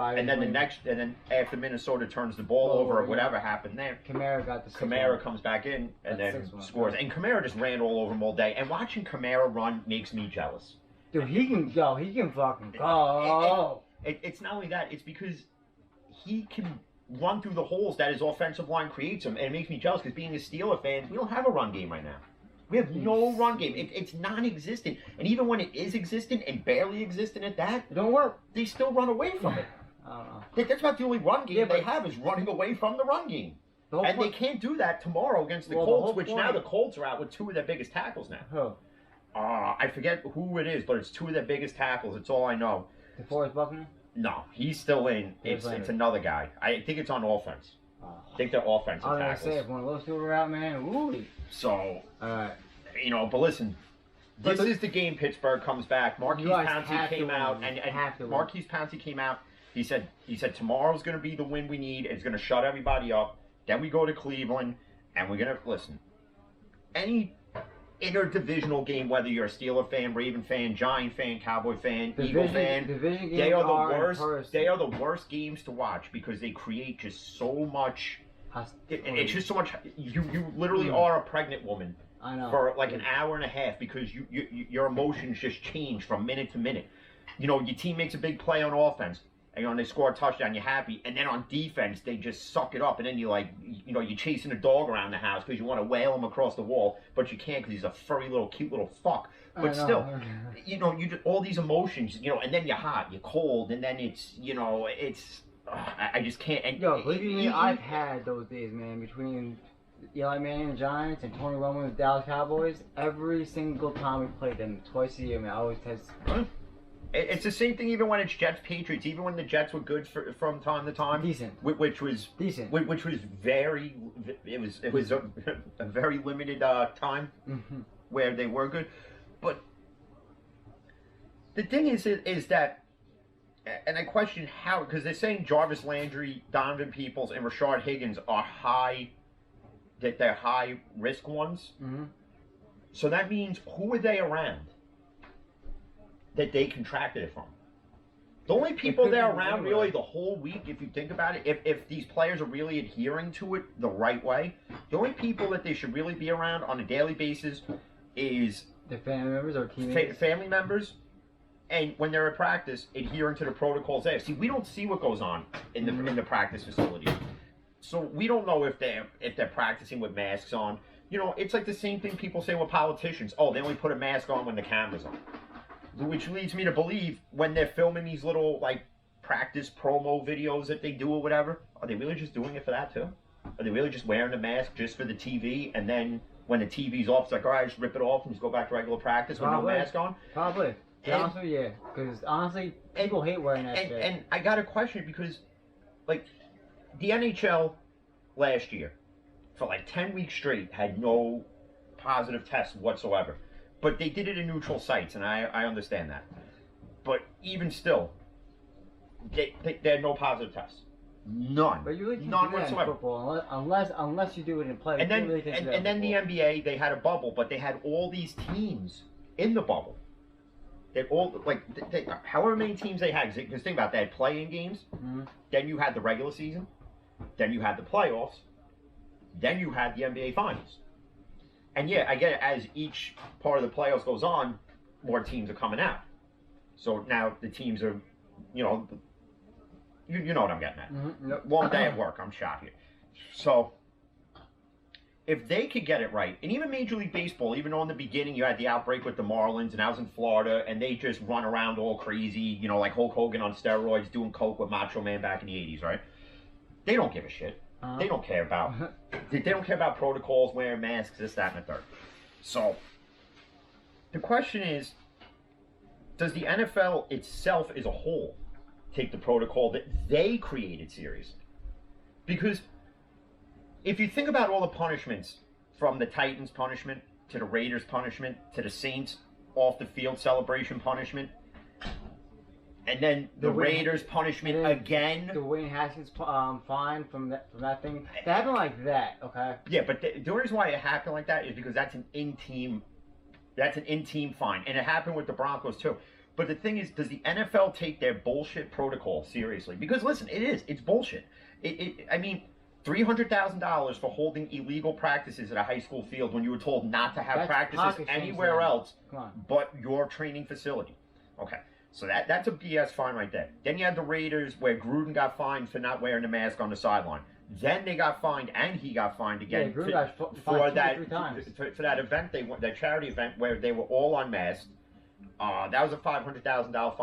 And then after Minnesota turns the ball over or whatever happened there, Kamara got the Kamara comes back in and then scores. And Kamara just ran all over him all day. And watching Kamara run makes me jealous. Dude, he can go. He can fucking go. It's not only that. It's because he can run through the holes that his offensive line creates him. And it makes me jealous because being a Steeler fan, we don't have a run game right now. We have no run game. It's non-existent. And even when it is existent and barely existent at that, it don't work. They still run away from it. I don't know. That's about the only run game they have is running away from the run game. And they can't do that tomorrow against the Colts, which now the Colts are out with two of their biggest tackles now. Who? I forget who it is, but it's two of their biggest tackles. It's all I know. DeForest Buckner? No, he's still in. It's another guy. I think it's on offense. I think they're offensive tackles. I was going to say, if one of those two were out, man, ooh. So, but listen. This is the game Pittsburgh comes back. Marquise Pouncey came out, and Marquise Pouncey came out. He said tomorrow's going to be the win we need. It's going to shut everybody up. Then we go to Cleveland, and we're going to listen. Any interdivisional game, whether you're a Steeler fan, Raven fan, Giant fan, Cowboy fan, Eagle fan, they are the worst. They are the worst games to watch because they create just so much. It's just so much. You literally are a pregnant woman. I know. For like an hour and a half because your emotions just change from minute to minute. Your team makes a big play on offense and they score a touchdown, you're happy, and then on defense they just suck it up, and then you're chasing a dog around the house because you want to whale him across the wall, but you can't because he's a furry little cute little fuck. But still, you just, all these emotions, and then you're hot, you're cold, and then it's I just can't. And believe me, I've had those days, man, between Eli Manning and the Giants and Tony Romo with the Dallas Cowboys. Every single time we played them, twice a year, man, I always test. It's the same thing even when it's Jets Patriots. Even when the Jets were good from time to time, decent, which was decent, which was very. It was a very limited time where they were good, but the thing is that, and I question how, because they're saying Jarvis Landry, Donovan Peoples, and Rashard Higgins are that they're high risk ones. So that means who are they around that they contracted it from? The only people they're around really the whole week, if you think about it, if these players are really adhering to it the right way, the only people that they should really be around on a daily basis is their family members or teammates. Family members, and when they're at practice, adhering to the protocols there. See, we don't see what goes on in the practice facilities. So we don't know if they're practicing with masks on. It's like the same thing people say with politicians. Oh, they only put a mask on when the camera's on. Which leads me to believe when they're filming these little practice promo videos that they do or whatever, are they really just doing it for that too? Are they really just wearing the mask just for the TV, and then when the TV's off, it's like, all right, just rip it off and just go back to regular practice with no mask on? Probably. Honestly, yeah. Because honestly, people hate wearing that shit. And I got a question because, the NHL last year, for 10 weeks straight, had no positive tests whatsoever. But they did it in neutral sites, and I understand that. But even still, they had no positive tests. None. But you really can't None do that whatsoever. in football unless you do it in play. And then the NBA, they had a bubble, but they had all these teams in the bubble. They all however many teams they had. Because think about it, they had play-in games. Then you had the regular season. Then you had the playoffs. Then you had the NBA Finals. And yeah, I get it. As each part of the playoffs goes on, more teams are coming out. So now the teams are, you know what I'm getting at. Long day at work. I'm shot here. So if they could get it right, and even Major League Baseball, even though in the beginning you had the outbreak with the Marlins, and I was in Florida, and they just run around all crazy, like Hulk Hogan on steroids, doing coke with Macho Man back in the 80s, right? They don't give a shit. They don't care about protocols, wearing masks, this, that, and the third. So the question is, does the NFL itself as a whole take the protocol that they created seriously? Because if you think about all the punishments, from the Titans punishment to the Raiders punishment to the Saints off the field celebration punishment, and then the Raiders punishment again. The Wayne Haskins fine from that thing. That happened like that, okay? Yeah, but the reason why it happened like that is because that's an in-team fine. And it happened with the Broncos too. But the thing is, does the NFL take their bullshit protocol seriously? Because listen, it's bullshit. I mean, $300,000 for holding illegal practices at a high school field when you were told not to have That's practices pocket anywhere change, else Come on. but your training facility. Okay, so that's a BS fine right there. Then you had the Raiders where Gruden got fined for not wearing a mask on the sideline. Then they got fined, and he got fined again Gruden got for fined 2 or that 3 times. for that event that charity event where they were all unmasked. That was a $500,000 fine.